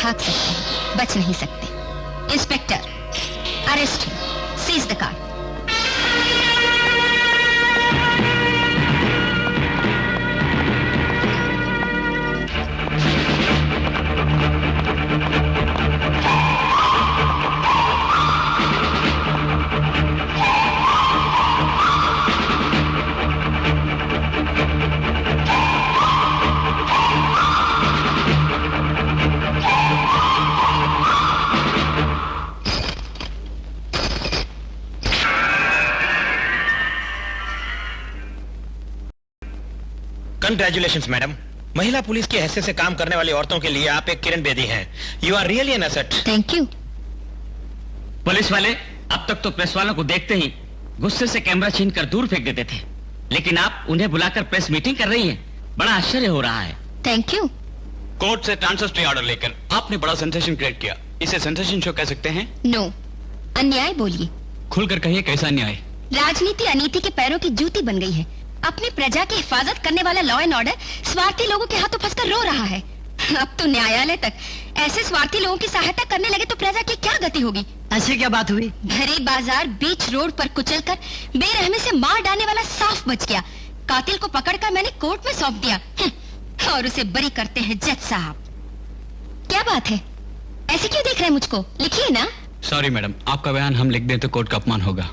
भाग सकते हैं, बच नहीं सकते। Inspector, arrest him, seize the car. Congratulations madam, महिला पुलिस की हैसियत से काम करने वाली औरतों के लिए आप एक किरण बेदी हैं। You are really an asset. Thank you. Police वाले अब तक तो प्रेस वालों को देखते ही गुस्से से कैमरा छीनकर दूर फेंक देते थे, लेकिन आप उन्हें बुलाकर प्रेस मीटिंग कर रही हैं। बड़ा आश्चर्य हो रहा है। Thank you. कोर्ट से ट्रांसफर स्टे ऑर्डर लेकर आपने बड़ा सेंसेशन क्रिएट किया। इसे सेंसेशन शो कह सकते हैं? नो, अन्याय बोलिए। खुलकर कहिए, कैसा अन्याय? राजनीति अनीति के पैरों की जूती बन गई है। अपनी प्रजा की हिफाजत करने वाला लॉ एंड ऑर्डर स्वार्थी लोगों के हाथों फंसकर रो रहा है। अब तो न्यायालय तक ऐसे स्वार्थी लोगों की सहायता करने लगे तो प्रजा की क्या गति होगी? ऐसी क्या बात हुई? भरे बाजार बीच रोड पर कुचलकर बेरहमी से मार डालने वाला साफ बच गया। कातिल को पकड़कर मैंने कोर्ट में सौंप दिया और उसे बरी करते हैं जज साहब। क्या बात है, ऐसे क्यों देख रहे हैं मुझको? लिखिए ना। सॉरी मैडम, आपका बयान हम लिख दें तो कोर्ट का अपमान होगा।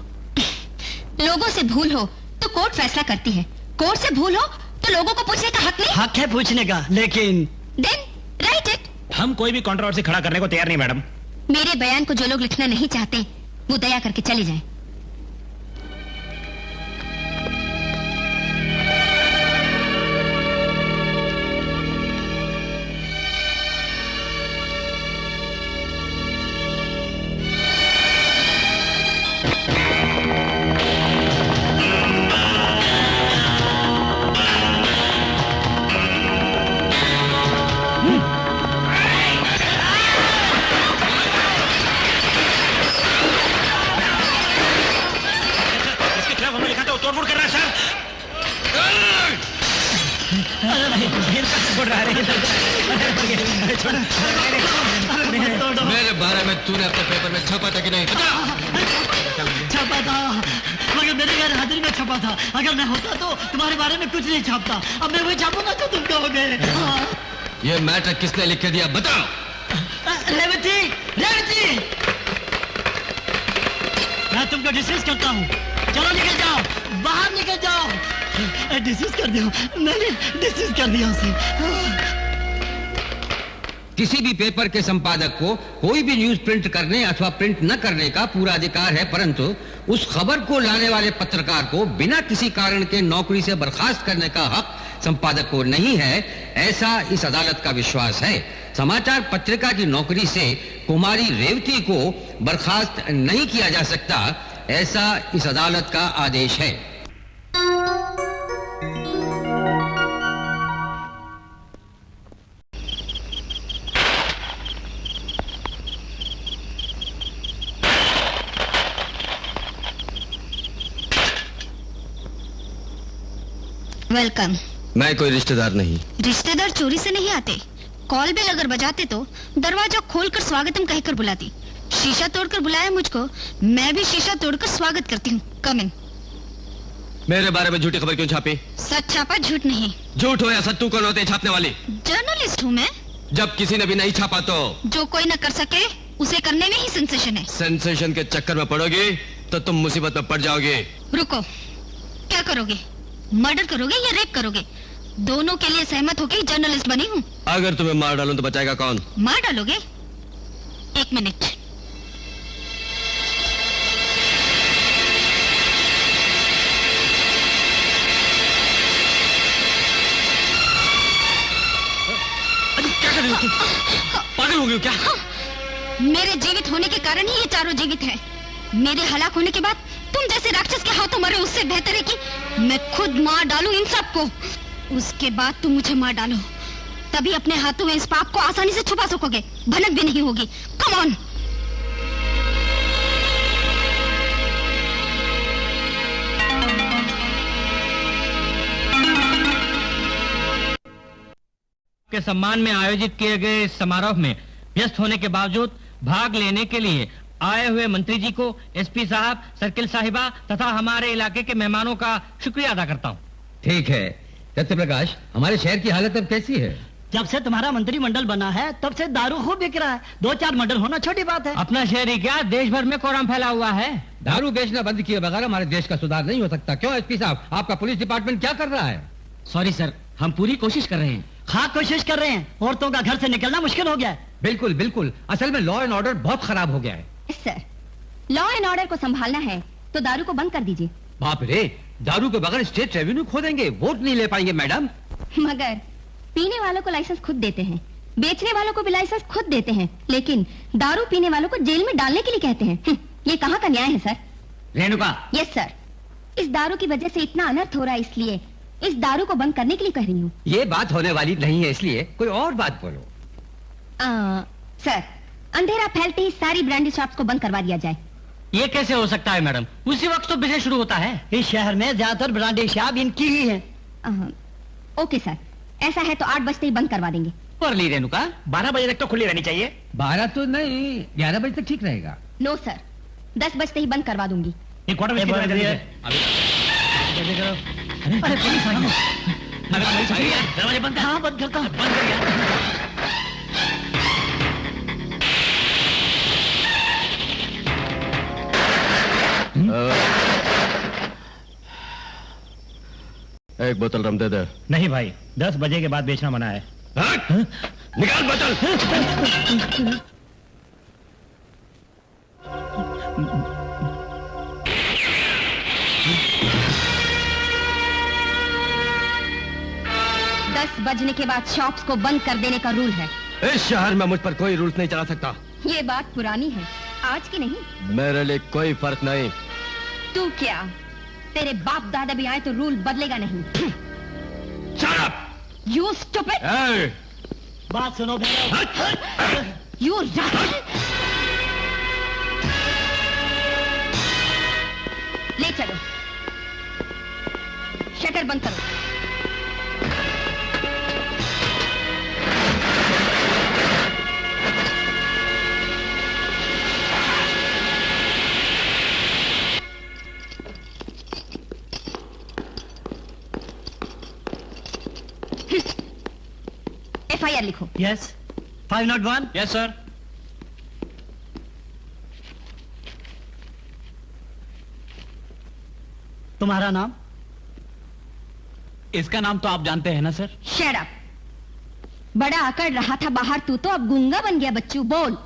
लोगों से भूल हो तो कोर्ट फैसला करती है, कोर्ट से भूल हो तो लोगों को पूछने का हक नहीं? हक है पूछने का, लेकिन देन राइट इट। हम कोई भी कंट्रोवर्सी खड़ा करने को तैयार नहीं मैडम। मेरे बयान को जो लोग लिखना नहीं चाहते वो दया करके चले जाएं। मेरे बारे में तूने अपने पेपर में छपा था कि नहीं? छपा था, मगर मेरे घर हाजिरी में छपा था। अगर मैं होता तो तुम्हारे बारे में कुछ नहीं छापता। अब मैं वही छापूंगा तो तुम कहोगे। ये मैटर किसने लिख के दिया, बताओ। रेवती, रेवती, मैं तुमको डिस्मिस करता हूँ। चलो निकल जाओ, बाहर निकल जाओ। डिस्मिस कर दिया, मैंने डिस्मिस कर दिया उसे। किसी भी पेपर के संपादक को कोई भी न्यूज प्रिंट करने अथवा प्रिंट न करने का पूरा अधिकार है, परंतु उस खबर को लाने वाले पत्रकार को बिना किसी कारण के नौकरी से बर्खास्त करने का हक संपादक को नहीं है, ऐसा इस अदालत का विश्वास है। समाचार पत्रिका की नौकरी से कुमारी रेवती को बर्खास्त नहीं किया जा सकता, ऐसा इस अदालत का आदेश है। वेलकम। मैं कोई रिश्तेदार नहीं। रिश्तेदार चोरी से नहीं आते। कॉल बेल अगर बजाते तो दरवाजा खोलकर स्वागतम कहकर बुलाती। शीशा तोड़कर बुलाया मुझको, मैं भी शीशा तोड़कर स्वागत करती हूँ। कम इन। मेरे बारे में झूठी खबर क्यों छापी? सच छापा, झूठ नहीं। झूठ हो या सत्तू, कौन होते हैं छापने वाले? जर्नलिस्ट हूँ मैं। जब किसी ने भी नहीं छापा तो जो कोई न कर सके उसे करने में ही सेंसेशन है। सेंसेशन के चक्कर में पड़ोगे तो तुम मुसीबत में पड़ जाओगे। रुको, क्या करोगे? मर्डर करोगे या रेप करोगे? दोनों के लिए सहमत होकर जर्नलिस्ट बनी हूँ। अगर तुम्हें मार डालूं तो बचाएगा कौन? मार डालोगे? एक मिनट। क्या कर रही हो तुम? पागल हो गई हो क्या? मेरे जीवित होने के कारण ही ये चारों जीवित हैं। मेरे हलाक होने के बाद तुम जैसे राक्षस के हाथों मरे उससे बेहतर है कि मैं खुद मार डालूं इन सबको। उसके बाद तुम मुझे मार डालो, तभी अपने हाथों में इस पाप को आसानी से छुपा सकोगे, भनक भी नहीं होगी। Come on. के सम्मान में आयोजित किए गए इस समारोह में व्यस्त होने के बावजूद भाग लेने के लिए आए हुए मंत्री जी को, एसपी साहब, सर्किल साहिबा तथा हमारे इलाके के मेहमानों का शुक्रिया अदा करता हूँ। ठीक है सत्य प्रकाश, हमारे शहर की हालत अब कैसी है? जब से तुम्हारा मंत्रिमंडल बना है तब से दारू खूब बिक रहा है। 2-4 मर्डर होना छोटी बात है। अपना शहर ही क्या, देश भर में कोराम फैला हुआ है। दारू बेचना बंद किए बगैर हमारे देश का सुधार नहीं हो सकता। क्यों एसपी साहब, आपका पुलिस डिपार्टमेंट क्या कर रहा है? सॉरी सर, हम पूरी कोशिश कर रहे हैं। हाँ कोशिश कर रहे हैं। औरतों का घर से निकलना मुश्किल हो गया है। बिल्कुल बिल्कुल, असल में लॉ एंड ऑर्डर बहुत खराब हो गया है। सर, लॉ एंड ऑर्डर को संभालना है तो दारू को बंद कर दीजिए। बाप रे, दारू के बगैर स्टेट रेवेन्यू खो देंगे, वोट नहीं ले पाएंगे मैडम। मगर पीने वालों को लाइसेंस खुद देते हैं, बेचने वालों को भी लाइसेंस खुद देते हैं, लेकिन दारू पीने वालों को जेल में डालने के लिए कहते हैं। ये कहाँ का न्याय है सर? रेणुका। यस सर, इस दारू की वजह से इतना अनर्थ हो रहा है, इसलिए इस दारू को बंद करने के लिए कह रही हूँ। ये बात होने वाली नहीं है, इसलिए कोई और बात बोलो। सर, अंधेरा फैलते ही सारी ब्रांडी शॉप्स को बंद करवा दिया जाए। ये कैसे हो सकता है मैडम? उसी वक्त तो बिजनेस शुरू होता है। इस शहर में ज्यादातर ब्रांडी शॉप इनकी ही है। ओके सर, ऐसा है तो 8 बजते ही बंद करवा देंगे। पर ली रेणुका, 12 बजे तक तो खुली रहनी चाहिए। 12 तो नहीं, 11 बजे तक ठीक रहेगा। नो सर, 10 बजते ही बंद करवा दूंगी। ये क्वार्टर में अरे पुलिस आई है। दरवाजे बंद कर। हाँ बंद करता हूँ। बंद कर यार। एक बोतल रम दे दे। नहीं भाई, 10 बजे के बाद बेचना मना है। निकाल बोतल। बजने के बाद शॉप्स को बंद कर देने का रूल है। इस शहर में मुझ पर कोई रूल्स नहीं चला सकता। ये बात पुरानी है, आज की नहीं। मेरे लिए कोई फर्क नहीं। तू क्या, तेरे बाप दादा भी आए तो रूल बदलेगा नहीं। Shut up! You stupid! Hey! बात सुनो भैया। You rascal! ले चलो, शटर बंद करो। FIR लिखो। यस 501। Yes sir. तुम्हारा नाम? इसका नाम तो आप जानते हैं ना सर? Shut up! बड़ा अकड़ रहा था बाहर, तू तो अब गूंगा बन गया। बच्चू बोल।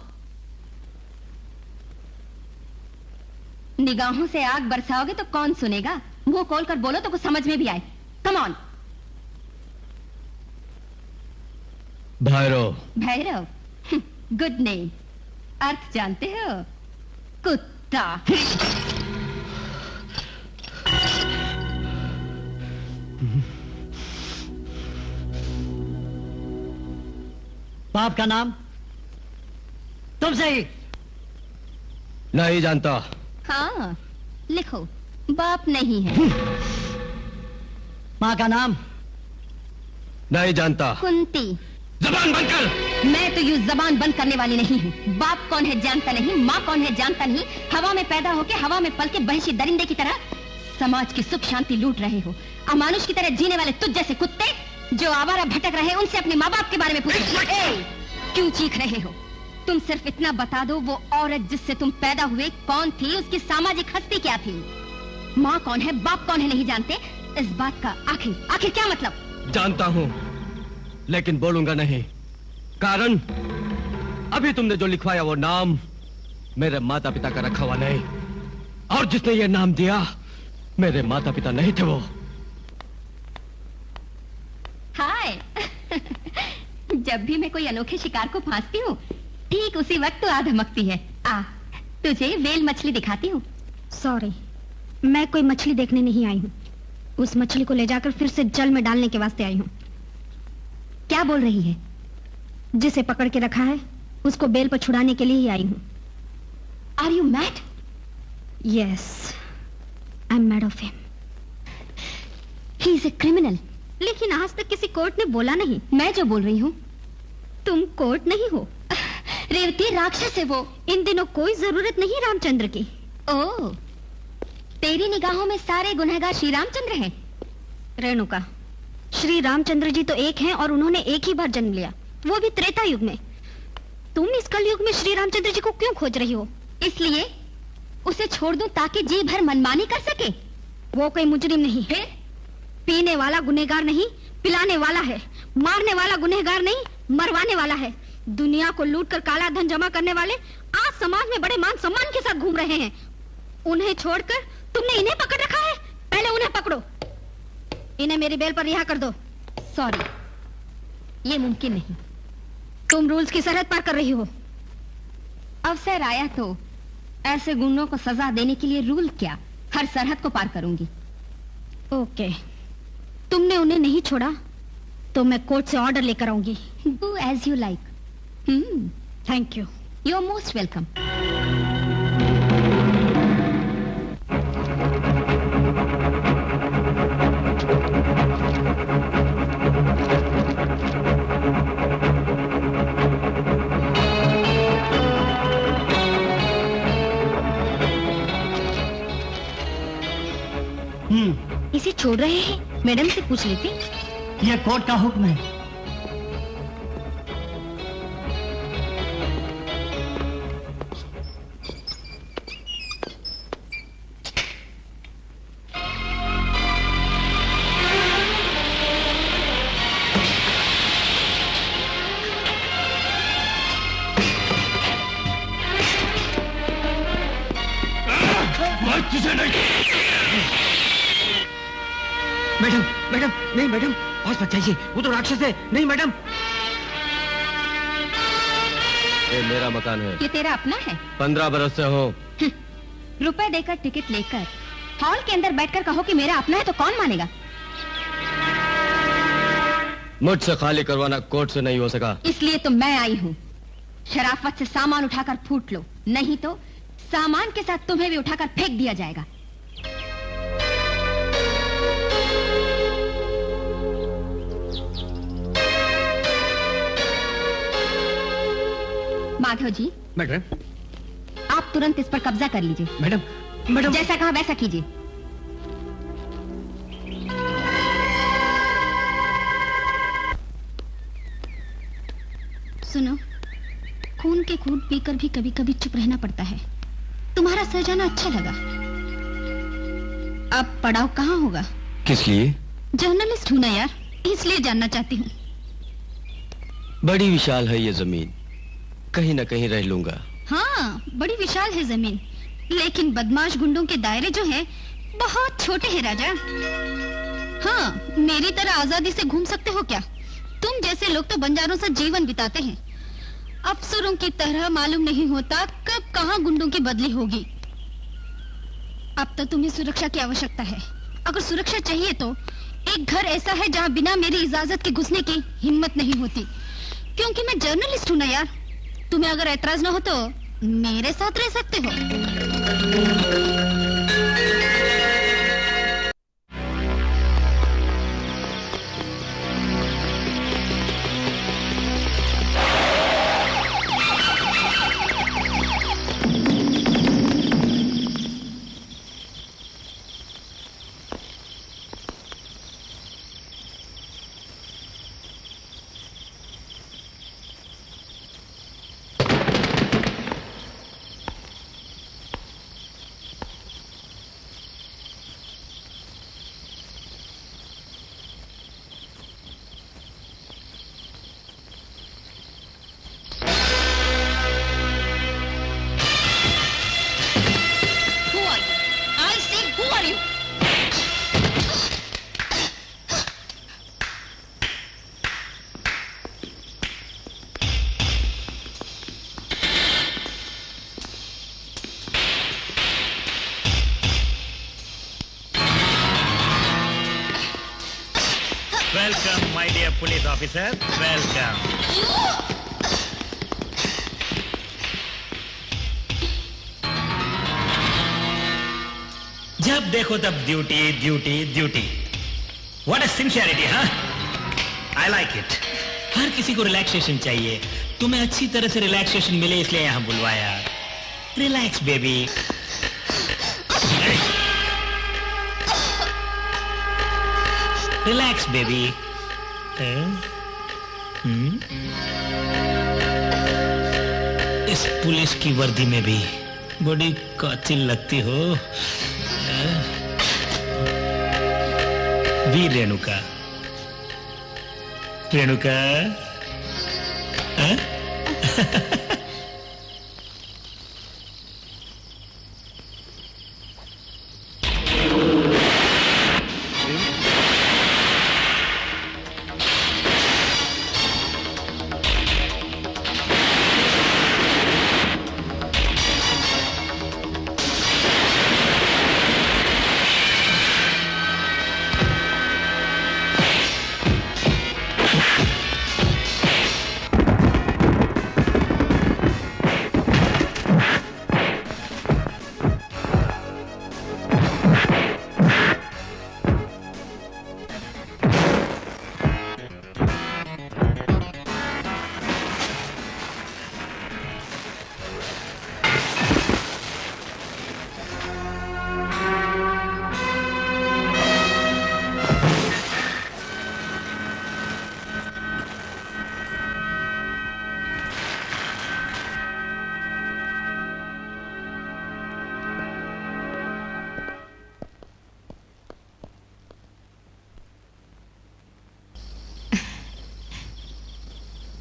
निगाहों से आग बरसाओगे तो कौन सुनेगा? मुंह खोल कर बोलो तो कुछ समझ में भी आए। Come on. Bhairav. Bhairav, good name. अर्थ जानते हो? कुत्ता। बाप का नाम? तुम सही। नहीं जानता। हाँ लिखो, बाप नहीं है। माँ का नाम? नहीं जानता। कुंती। जबान बंद कर। मैं तो यूं जबान बंद करने वाली नहीं हूँ। बाप कौन है जानता नहीं, माँ कौन है जानता नहीं। हवा में पैदा होके हवा में पल के बहशी दरिंदे की तरह समाज की सुख शांति लूट रहे हो। अमानुष की तरह जीने वाले तुझ जैसे कुत्ते जो आवारा भटक रहे, उनसे अपने माँ बाप के बारे में पूछो। क्यों चीख रहे हो? तुम सिर्फ इतना बता दो, वो औरत जिससे तुम पैदा हुए कौन थी, उसकी सामाजिक हस्ती क्या थी? माँ कौन है, बाप कौन है नहीं जानते। इस बात का आखिर क्या मतलब? जानता हूँ लेकिन बोलूंगा नहीं, कारण अभी तुमने जो लिखवाया वो नाम मेरे माता पिता का रखा हुआ नहीं, और जिसने ये नाम दिया मेरे माता पिता नहीं थे वो। हाय। जब भी मैं कोई अनोखे शिकार को फांसती हूँ, ठीक उसी वक्त तो आ धमकती है। आ, तुझे वेल मछली दिखाती हूँ। सॉरी, मैं कोई मछली देखने नहीं आई हूँ। उस मछली को ले जाकर फिर से जल में डालने के वास्ते आई हूँ। क्या बोल रही है? जिसे पकड़ के रखा है उसको बेल पर छुड़ाने के लिए ही आई हूँ। Are you mad? Yes, I am mad of him. He is a criminal. लेकिन आज तक किसी कोर्ट ने बोला नहीं। मैं जो बोल रही हूँ, तुम कोर्ट नहीं हो। रेवती राक्षस है वो। इन दिनों कोई जरूरत नहीं रामचंद्र की। ओह, तेरी निगाहों में सारे गुनहगार श्री रामचंद्र हैं। रेणुका, श्री रामचंद्र जी तो एक हैं और उन्होंने एक ही बार जन्म लिया, वो भी त्रेता युग में। तुम इस कलयुग में श्री रामचंद्र जी को क्यों खोज रही हो? इसलिए उसे छोड़ दूं ताकि जी भर मनमानी कर सके। वो कोई मुजरिम नहीं है, पीने वाला गुनहगार नहीं, पिलाने वाला है। मारने वाला गुनहगार नहीं, मरवाने वाला है। दुनिया को लूट कर काला धन जमा करने वाले आज समाज में बड़े मान सम्मान के साथ घूम रहे हैं। उन्हें छोड़कर तुमने इन्हें पकड़ रखा है। पहले उन्हें पकड़ो, इन्हें मेरी बेल पर रिहा कर दो। सॉरी, ये मुमकिन नहीं। तुम रूल्स की सरहद पार कर रही हो। अवसर आया तो ऐसे गुंडों को सजा देने के लिए रूल क्या, हर सरहद को पार करूंगी। ओके, तुमने उन्हें नहीं छोड़ा तो मैं कोर्ट से ऑर्डर लेकर आऊंगी। Do as you like. Thank you. You are most welcome. इसे छोड़ रहे हैं? मैडम से पूछ लेते। ये कोर्ट का हुक्म है। मैडम, मैडम, नहीं मैडम, बहुत बचाइए, वो तो राक्षस है। नहीं मैडम। ये मेरा मकान है। ये तेरा अपना है? 15 बरस से हो। रुपए देकर टिकट लेकर हॉल के अंदर बैठकर कहो कि मेरा अपना है तो कौन मानेगा? मुझसे खाली करवाना कोर्ट से नहीं हो सका, इसलिए तो मैं आई हूँ। शराफत से सामान उठाकर फूट लो, नहीं तो सामान के साथ तुम्हें भी उठाकर फेंक दिया जाएगा। माधव जी। मैडम। आप तुरंत इस पर कब्जा कर लीजिए। Madam, madam. जैसा कहा वैसा कीजिए। सुनो, खून के घूंट पीकर भी कभी कभी चुप रहना पड़ता है। तुम्हारा सह जाना अच्छा लगा। अब पड़ाव कहाँ होगा? किस लिए? जर्नलिस्ट हूं ना यार, इसलिए जानना चाहती हूँ। बड़ी विशाल है ये जमीन, कहीं न कहीं रह लूंगा। हाँ, बड़ी विशाल है जमीन, लेकिन बदमाश गुंडों के दायरे जो हैं बहुत छोटे हैं राजा। हाँ, मेरी तरह आजादी से घूम सकते हो क्या? तुम जैसे लोग तो बंजारों से जीवन बिताते हैं। अफसरों की तरह मालूम नहीं होता कब कहाँ गुंडों की बदली होगी। अब तो तुम्हें सुरक्षा की आवश्यकता है। अगर सुरक्षा चाहिए तो एक घर ऐसा है जहाँ बिना मेरी इजाजत के घुसने की हिम्मत नहीं होती, क्योंकि मैं जर्नलिस्ट हूँ ना यार। तुम्हें अगर ऐतराज ना हो तो मेरे साथ रह सकते हो। Welcome, my dear police officer. Welcome. जब देखो तब duty duty duty. What a sincerity, huh? I like it. हर किसी को रिलैक्सेशन चाहिए, तुम्हें अच्छी तरह से रिलैक्सेशन मिले इसलिए यहाँ बुलवाया। Relax baby. Relax baby. इस पुलिस की वर्दी में भी बड़ी कातिल लगती हो। वीर रेणुका। रेणुका।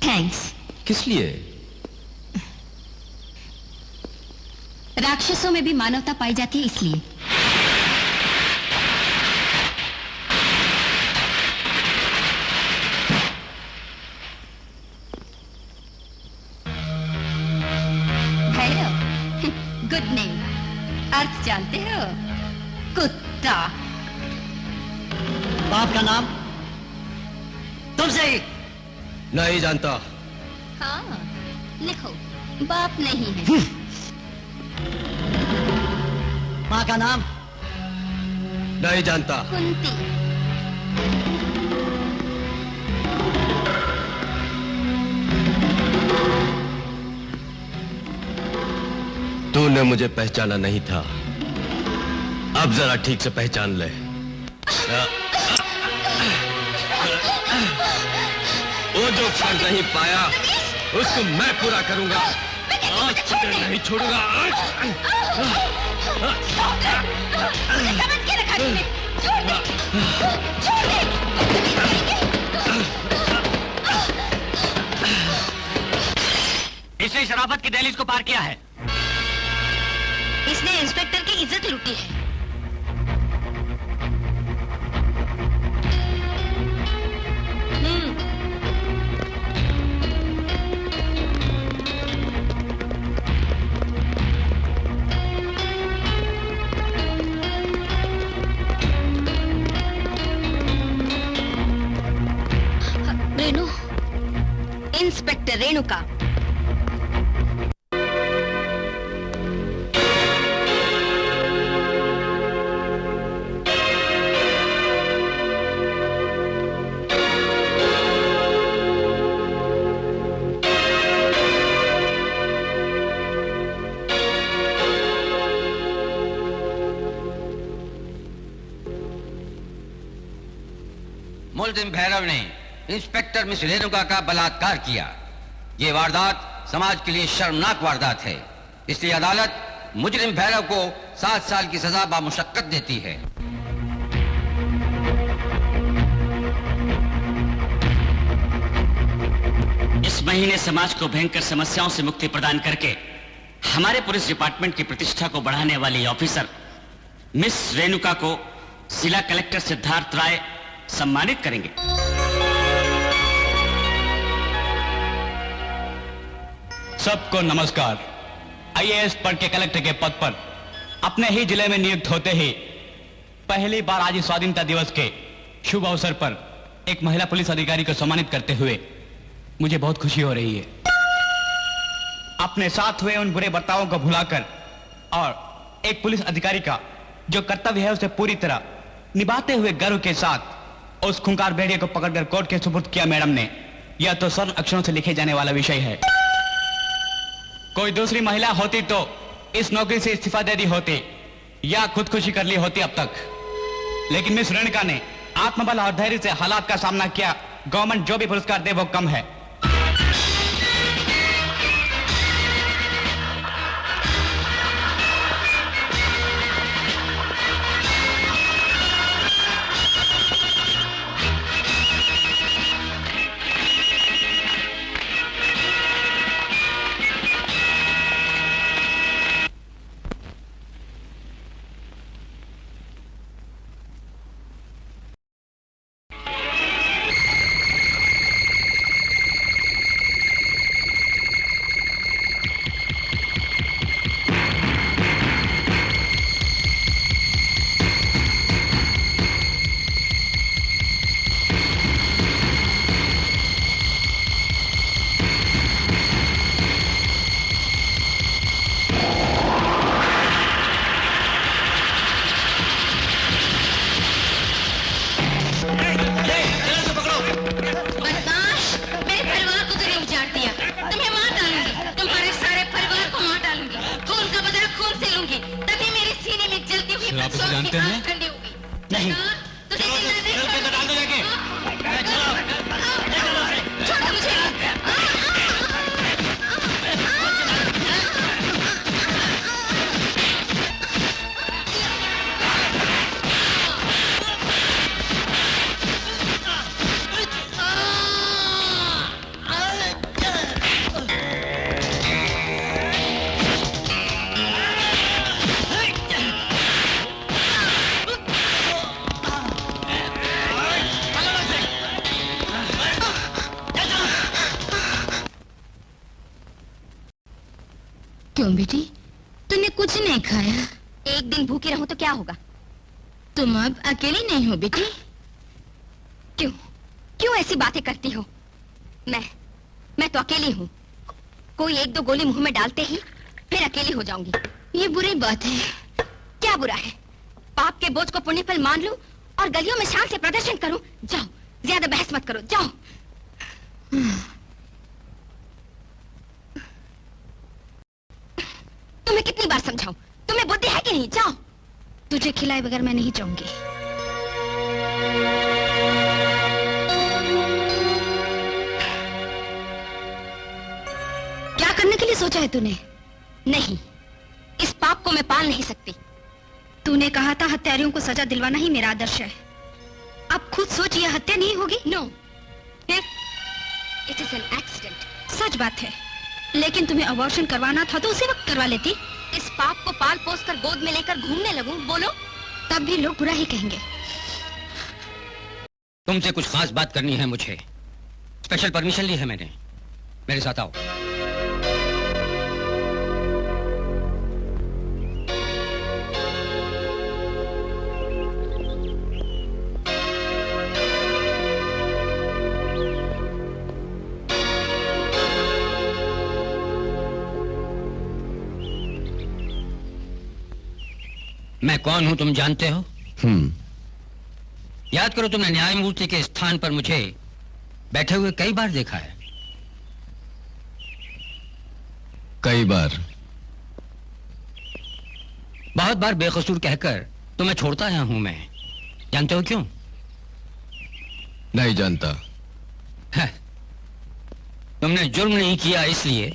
थैंक्स। किस लिए? राक्षसों में भी मानवता पाई जाती है इसलिए। Bhairav, good name. अर्थ जानते हो? कुत्ता। बाप का नाम? तुमसे ही। नहीं जानता। हाँ, लिखो। बाप नहीं है। माँ का नाम? नहीं जानता। कुंती। तूने मुझे पहचाना नहीं था, अब जरा ठीक से पहचान ले। वो जो कर नहीं पाया उसको मैं पूरा करूंगा। आज तुझे नहीं छोड़ूंगा। इसने शराफत की दहलीज को पार किया है। इसने इंस्पेक्टर की इज्जत लूटी है। रेणु, इंस्पेक्टर रेणुका। मुलजिम भैरव ने इंस्पेक्टर मिस रेणुका का बलात्कार किया। ये वारदात समाज के लिए शर्मनाक वारदात है, इसलिए अदालत मुजरिम भैरव को 7 साल की सजा बामुशक्कत देती है। इस महीने समाज को भयंकर समस्याओं से मुक्ति प्रदान करके हमारे पुलिस डिपार्टमेंट की प्रतिष्ठा को बढ़ाने वाली ऑफिसर मिस रेणुका को जिला कलेक्टर सिद्धार्थ राय सम्मानित करेंगे। सबको नमस्कार। आईएएस पढ़ के कलेक्टर के पद पर अपने ही जिले में नियुक्त होते ही पहली बार आज स्वाधीनता दिवस के शुभ अवसर पर एक महिला पुलिस अधिकारी को सम्मानित करते हुए मुझे बहुत खुशी हो रही है। अपने साथ हुए उन बुरे बर्तावों को भुलाकर और एक पुलिस अधिकारी का जो कर्तव्य है उसे पूरी तरह निभाते हुए गर्व के साथ उस खूंखार भेड़िए को पकड़कर कोर्ट के सुपुर्द किया मैडम ने, यह तो स्वर्ण अक्षरों से लिखे जाने वाला विषय है। कोई दूसरी महिला होती तो इस नौकरी से इस्तीफा दे दी होती या खुदकुशी कर ली होती अब तक, लेकिन मिस रेणुका ने आत्मबल और धैर्य से हालात का सामना किया। गवर्नमेंट जो भी पुरस्कार दे वो कम है। जानते हैं? नहीं। क्यों बेटी, तूने कुछ नहीं खाया? एक दिन भूखी रहूं तो क्या होगा? तुम अब अकेली नहीं हो बेटी। क्यों क्यों ऐसी बातें करती हो? मैं तो अकेली हूँ। कोई एक दो गोली मुंह में डालते ही फिर अकेली हो जाऊंगी। ये बुरी बात है। क्या बुरा है? पाप के बोझ को पुण्य फल मान लूं और गलियों में शान से प्रदर्शन करूं। जाओ, ज्यादा बहस मत करो, जाओ। तुम्हें कितनी बार समझाऊं? तुम्हें बुद्धि है कि नहीं? जाओ। तुझे खिलाए बगैर मैं नहीं जाऊंगी। क्या करने के लिए सोचा है तूने? नहीं, इस पाप को मैं पाल नहीं सकती। तूने कहा था हत्यारियों को सजा दिलवाना ही मेरा आदर्श है। अब खुद सोच, यह हत्या नहीं होगी। No, it is an accident. सच बात है, लेकिन तुम्हें अबॉर्शन करवाना था तो उसी वक्त करवा लेती। इस पाप को पाल पोस कर गोद में लेकर घूमने लगूं, बोलो, तब भी लोग बुरा ही कहेंगे। तुमसे कुछ खास बात करनी है मुझे। स्पेशल परमिशन ली है मैंने। मेरे साथ आओ। मैं कौन हूं तुम जानते हो? याद करो, तुमने न्यायमूर्ति के स्थान पर मुझे बैठे हुए कई बार देखा है। कई बार? बहुत बार बेकसूर कहकर तुम्हें छोड़ता आया हूं मैं। जानते हो क्यों? नहीं जानता। तुमने जुर्म नहीं किया इसलिए,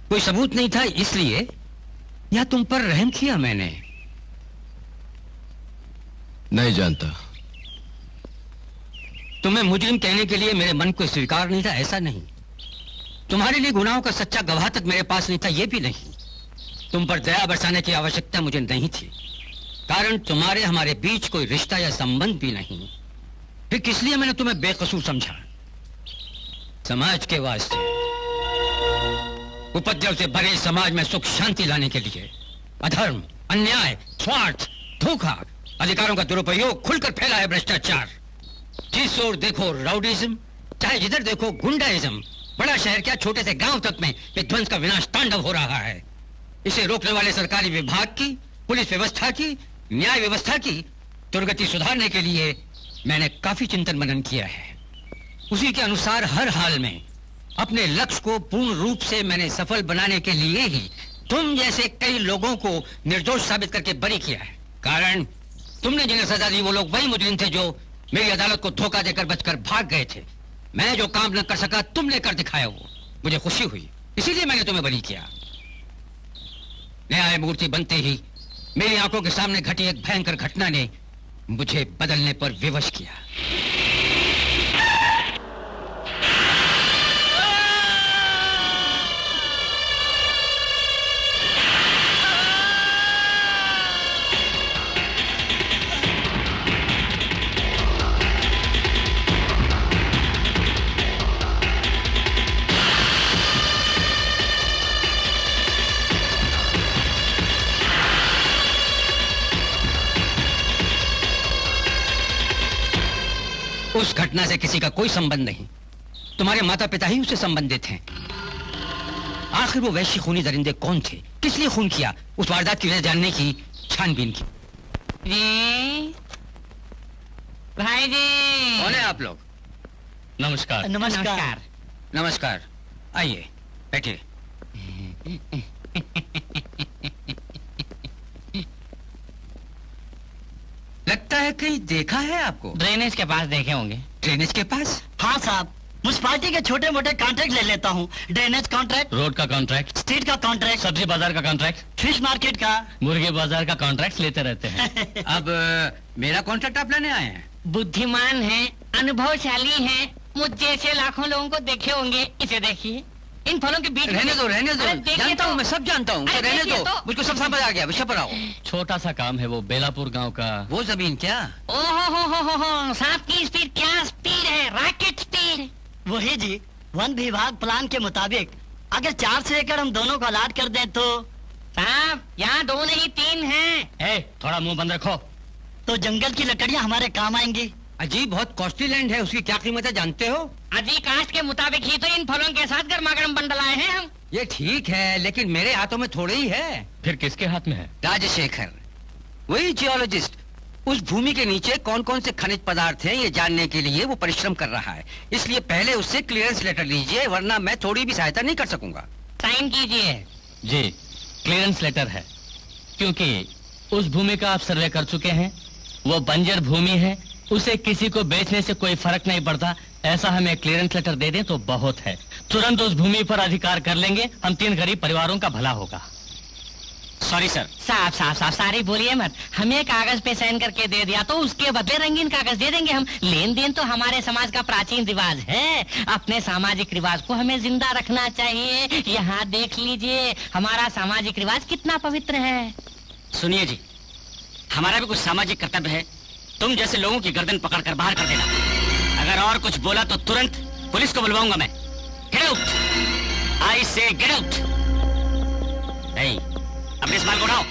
कोई सबूत नहीं था इसलिए, या तुम पर रहम किया मैंने? नहीं जानता। तुम्हें मुजरिम कहने के लिए मेरे मन को स्वीकार नहीं था, ऐसा नहीं। तुम्हारे लिए गुनाहों का सच्चा गवाह तक मेरे पास नहीं था, यह भी नहीं। तुम पर दया बरसाने की आवश्यकता मुझे नहीं थी, कारण तुम्हारे हमारे बीच कोई रिश्ता या संबंध भी नहीं। फिर किस लिए मैंने तुम्हें बेकसूर समझा? समाज के वास्ते, उपद्रव से भरे समाज में सुख शांति लाने के लिए। अधर्म, अन्याय, स्वार्थ, धोखा, अधिकारों का दुरुपयोग, खुलकर फैला है भ्रष्टाचार। जिस ओर देखो राउडीज्म, चाहे जिधर देखो गुंडाइज्म। बड़ा शहर क्या, छोटे से गांव तक में विध्वंस का विनाश तांडव हो रहा है। इसे रोकने वाले सरकारी विभाग की, पुलिस व्यवस्था की, न्याय व्यवस्था की दुर्गति सुधारने के लिए मैंने काफी चिंतन मनन किया है। उसी के अनुसार हर हाल में अपने लक्ष्य को पूर्ण रूप से मैंने सफल बनाने के लिए ही तुम जैसे कई लोगों को निर्दोष साबित करके बरी किया है। कारण तुमने जिन्हें सजा दी वो लोग वही मुजरिम थे जो मेरी अदालत को धोखा देकर बचकर भाग गए थे। मैं जो काम न कर सका तुमने कर दिखाया, वो मुझे खुशी हुई, इसीलिए मैंने तुम्हें बरी किया। न्याय मूर्ति बनते ही मेरी आंखों के सामने घटी एक भयंकर घटना ने मुझे बदलने पर विवश किया। उस घटना से किसी का कोई संबंध नहीं, तुम्हारे माता पिता ही उससे संबंधित हैं। आखिर वो वैश्य खूनी दरिंदे कौन थे, किस लिए खून किया, उस वारदात की वजह जानने की छानबीन की। जी भाई जी। कौन है आप लोग? नमस्कार। नमस्कार। नमस्कार, आइए बैठिए। लगता है कहीं देखा है आपको। ड्रेनेज के पास देखे होंगे। ड्रेनेज के पास? हाँ साहब, म्युनिसिपालिटी के छोटे मोटे कॉन्ट्रैक्ट ले लेता हूँ। ड्रेनेज कॉन्ट्रैक्ट, रोड का कॉन्ट्रैक्ट, स्ट्रीट का कॉन्ट्रैक्ट, सब्जी बाजार का कॉन्ट्रैक्ट, फिश मार्केट का, मुर्गे बाजार का कॉन्ट्रैक्ट लेते रहते हैं। अब मेरा कॉन्ट्रैक्ट आप लेने आए हैं? बुद्धिमान है, अनुभवशाली है, मुझ जैसे लाखों लोगों को देखे होंगे। इसे देखिए, इन फलों के बीच। रहने दो, रहने अरे दो, देखिए जानता तो। हूँ, मैं सब जानता हूँ, अरे रहने देखिए दो, तो। मुझको सब समझ आ गया, विषय पर आओ। छोटा सा काम है वो, बेलापुर गांव का। वो जमीन क्या? ओहो, सांप की स्पीड क्या स्पीड है, रॉकेट स्पीड। वही जी, वन विभाग प्लान के मुताबिक अगर 4 एकड़ हम दोनों को अलाट कर दें तो। साहब यहाँ 2 नहीं 3 हैं। थोड़ा मुंह बंद रखो। तो जंगल की लकड़ियाँ हमारे काम आएंगी। अजी बहुत कॉस्टली लैंड है, उसकी क्या कीमत है जानते हो? अजी कास्ट के मुताबिक ही तो इन फलों के साथ गर्मागर्म बंडल आए हैं हम। ये ठीक है, लेकिन मेरे हाथों में थोड़े ही है। फिर किसके हाथ में है? राजशेखर, वही जियोलॉजिस्ट। उस भूमि के नीचे कौन कौन से खनिज पदार्थ हैं ये जानने के लिए वो परिश्रम कर रहा है। इसलिए पहले उससे क्लियरेंस लेटर लीजिए, वरना मैं थोड़ी भी सहायता नहीं कर सकूंगा। साइन कीजिए। जी, क्लियरेंस लेटर है, क्योंकि उस भूमि का आप सर्वे कर चुके हैं। वो बंजर भूमि है, उसे किसी को बेचने से कोई फर्क नहीं पड़ता। ऐसा हमें क्लियरेंस लेटर दे दें तो बहुत है। तुरंत उस भूमि पर अधिकार कर लेंगे, हम 3 गरीब परिवारों का भला होगा। Sorry sir. साहब सारी बोलिए मत। हमें कागज पे साइन करके दे दिया तो उसके बदले रंगीन कागज दे देंगे हम। लेन देन तो हमारे समाज का प्राचीन रिवाज है। अपने सामाजिक रिवाज को हमें जिंदा रखना चाहिए। यहाँ देख लीजिए हमारा सामाजिक रिवाज कितना पवित्र है। सुनिए जी, हमारा भी कुछ सामाजिक कर्तव्य है। तुम जैसे लोगों की गर्दन पकड़कर बाहर कर देना। अगर और कुछ बोला तो तुरंत पुलिस को बुलवाऊंगा मैं। गेट आउट, आई से गेट आउट। अपने इस माल को उठाओ,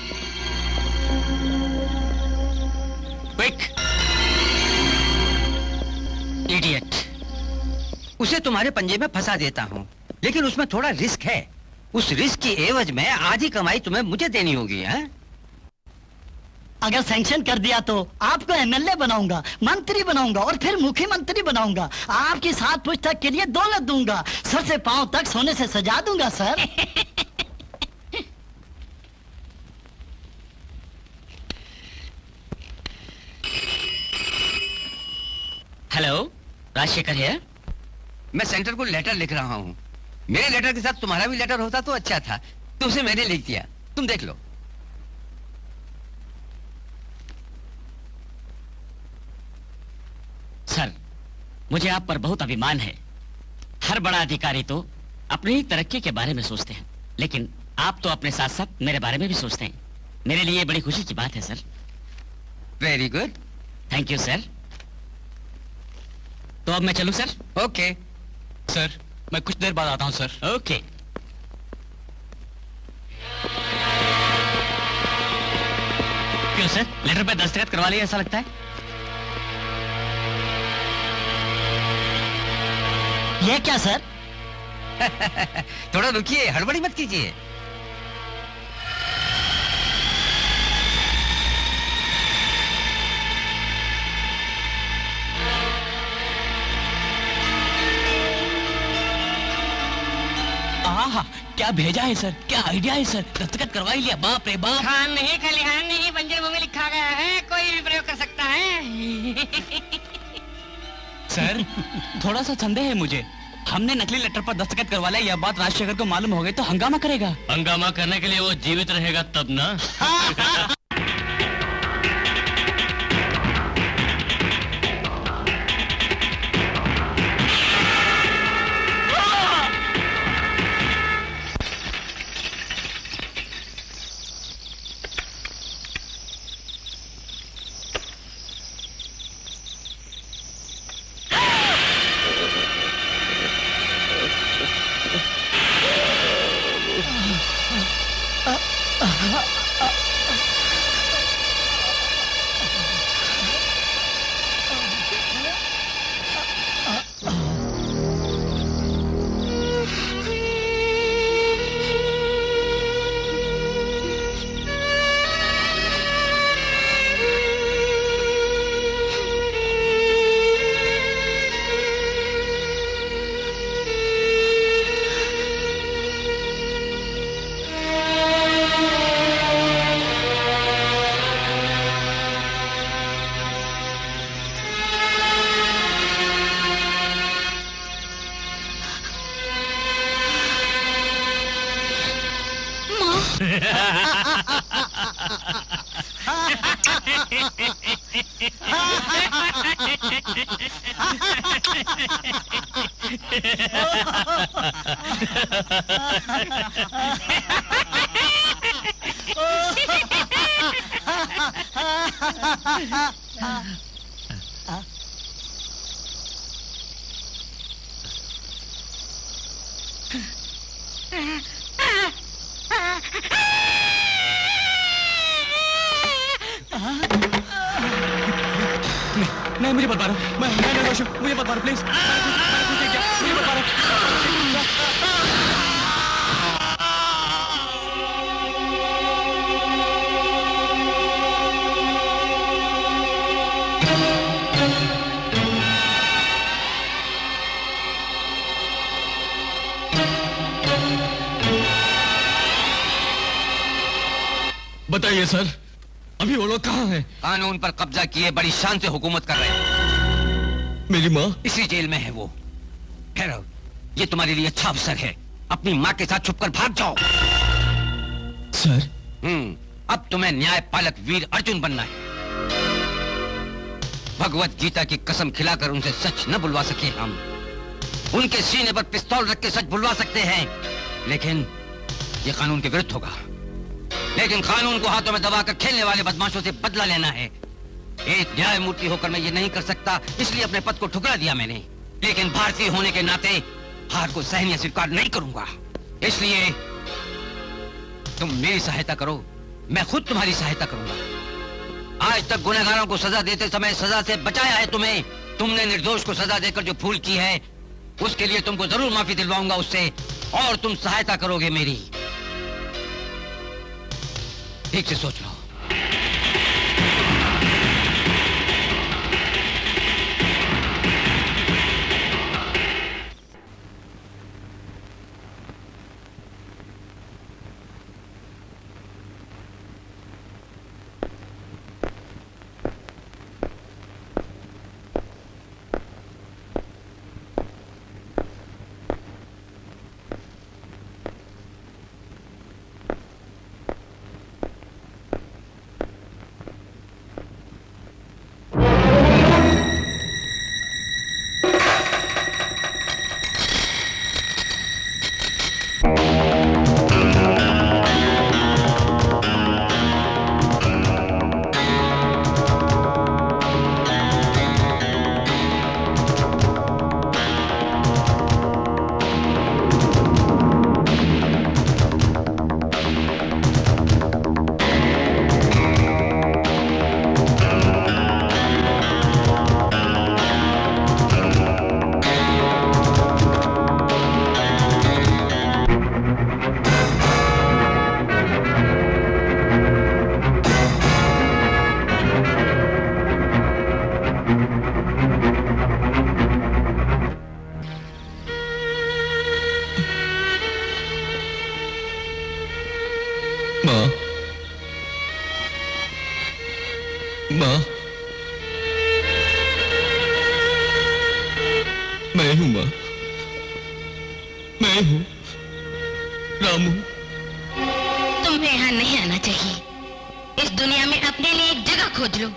क्विक। इडियट। उसे तुम्हारे पंजे में फंसा देता हूँ, लेकिन उसमें थोड़ा रिस्क है। उस रिस्क की एवज में आधी कमाई तुम्हें मुझे देनी होगी। है? अगर सैंक्शन कर दिया तो आपको एमएलए बनाऊंगा, मंत्री बनाऊंगा और फिर मुख्यमंत्री बनाऊंगा। आपकी 7 पुस्तक के लिए दौलत दूंगा, सर से पांव तक सोने से सजा दूंगा सर। हेलो, राजशेखर है। मैं सेंटर को लेटर लिख रहा हूँ। मेरे लेटर के साथ तुम्हारा भी लेटर होता तो अच्छा था, तो उसे मैंने लिख दिया। तुम देख लो। सर, मुझे आप पर बहुत अभिमान है। हर बड़ा अधिकारी तो अपनी ही तरक्की के बारे में सोचते हैं, लेकिन आप तो अपने साथ साथ मेरे बारे में भी सोचते हैं। मेरे लिए बड़ी खुशी की बात है sir. Very good, thank you sir. तो अब मैं चलूं सर? ओके। सर, मैं कुछ देर बाद आता हूं सर। ओके। क्यों सर, लेटर पे दस्तखत करवा लिया ऐसा लगता है? ये क्या सर? थोड़ा रुकिए, हड़बड़ी मत कीजिए। क्या भेजा है सर, क्या आइडिया है सर, दस्तखत करवा ही लिया, बाप रे बाप। खान नहीं, खलिहान नहीं, बंजर भूमि लिखा गया है, कोई भी प्रयोग कर सकता है। सर थोड़ा सा संदेह है मुझे, हमने नकली लेटर पर दस्तखत करवा लिया, यह बात राजशेखर को मालूम हो गई तो हंगामा करेगा। हंगामा करने के लिए वो जीवित रहेगा तब ना। नहीं मुझे बता रहा, मैं निर्दोष हूं, मुझे बता रहा प्लीज, मुझे बता रहा। बताइए सर, अभी वो लोग कहाँ हैं? कानून पर कब्जा किए बड़ी शान से हुकूमत कर रहे हैं। मेरी माँ इसी जेल में है वो। ठहरो, ये तुम्हारे लिए अच्छा अवसर है, अपनी माँ के साथ छुपकर भाग जाओ। सर अब तुम्हें न्यायपालक वीर अर्जुन बनना है। भगवत गीता की कसम खिलाकर उनसे सच न बुलवा सके हम, उनके सीने पर पिस्तौल रख के सच बुलवा सकते हैं, लेकिन ये कानून के विरुद्ध होगा। लेकिन कानून को हाथों में दबाकर खेलने वाले बदमाशों से बदला लेना है। एक न्यायमूर्ति होकर मैं ये नहीं कर सकता, इसलिए अपने पद को ठुकरा दिया मैंने। लेकिन भारतीय होने के नाते हार को सहनीय स्वीकार नहीं करूंगा। इसलिए तुम मेरी सहायता करो, मैं खुद तुम्हारी सहायता करूंगा। आज तक गुनहगारों को सजा देते समय सजा से बचाया है तुम्हें। तुमने निर्दोष को सजा देकर जो भूल की है, उसके लिए तुमको जरूर माफी दिलवाऊंगा उससे, और तुम सहायता करोगे मेरी। ठीक से सोच लो। माँ, मैं हूं माँ, मैं हूं रामू। तुम्हें यहाँ नहीं आना चाहिए। इस दुनिया में अपने लिए एक जगह खोज लो।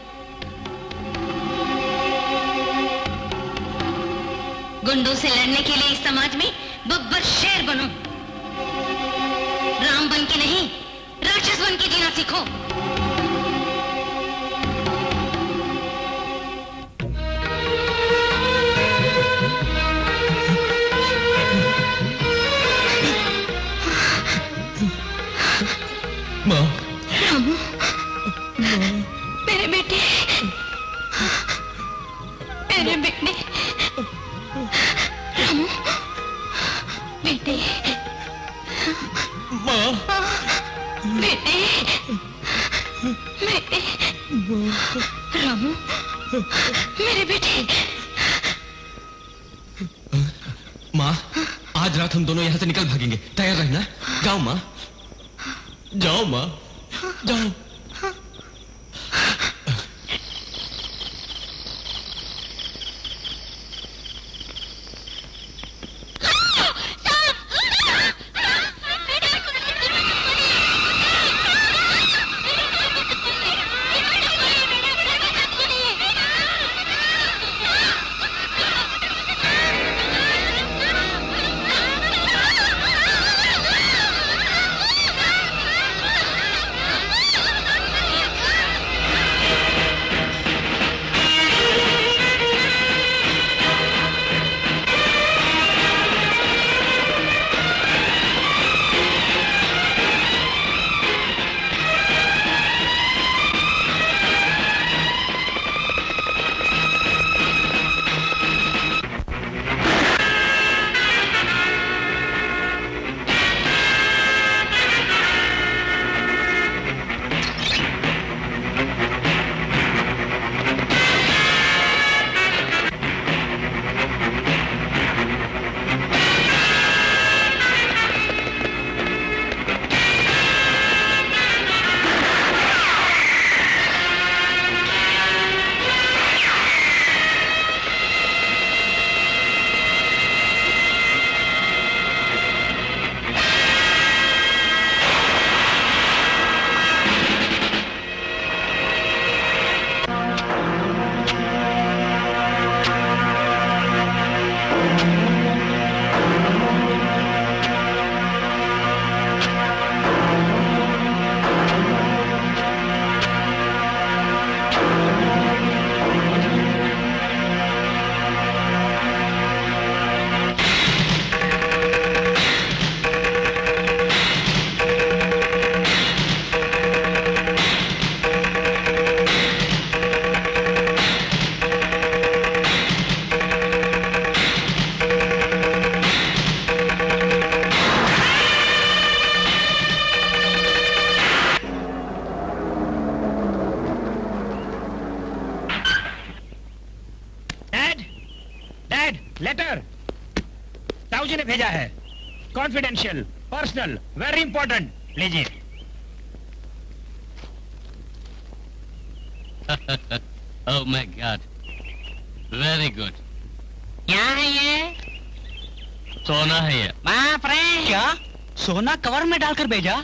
गुंडों से लड़ने के लिए इस समाज में बब्बर शेर बनो। राम बन के नहीं, राक्षस बन के जीना सीखो। माँ, रामू, मेरे बेटे, मेरे बेटे, रामू, बेटे, माँ, बेटे, बेटे, रामू, मेरे बेटे। माँ, आज रात हम दोनों यहाँ से निकल भागेंगे, तैयार रहना। जाओ माँ, जाओ माँ, जाओ। लेटर ताऊ जी ने भेजा है, कॉन्फिडेंशियल, पर्सनल, वेरी इंपॉर्टेंट। लीजिए। Oh my God, very good. क्या है ये? सोना है ये। माँ फ्रेंड, क्या सोना कवर में डालकर भेजा?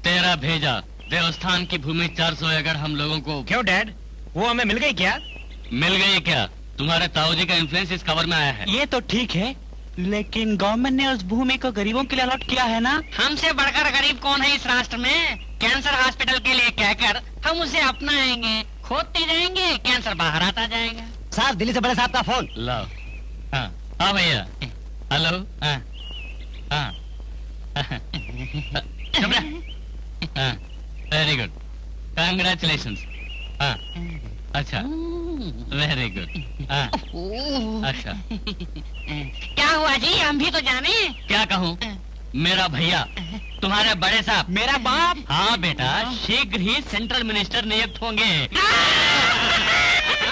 तेरा भेजा। देवस्थान की भूमि 400 एकड़ हम लोगों को। क्यों डैड, वो हमें मिल गई क्या? मिल गई क्या? तुम्हारे ताऊ जी का इन्फ्लुएंस इस कवर में आया है। ये तो ठीक है, लेकिन गवर्नमेंट ने उस भूमि को गरीबों के लिए अलॉट किया है ना? हमसे बढ़कर गरीब कौन है इस राष्ट्र में? कैंसर हॉस्पिटल के लिए कहकर हम उसे अपनाएंगे, खोदते जाएंगे, कैंसर बाहर आता जाएगा। साहब, दिल्ली से बड़े साहब का फोन। लाओ। हाँ हाँ भैया, हेलो। हाँ हाँ हाँ, वेरी गुड, कंग्रेचुलेशन। हाँ अच्छा, वेरी गुड। हाँ अच्छा। क्या हुआ जी, हम भी तो जाने। क्या कहूँ, मेरा भैया तुम्हारे बड़े साहब, मेरा बाप। हाँ बेटा, शीघ्र ही सेंट्रल मिनिस्टर नियुक्त होंगे।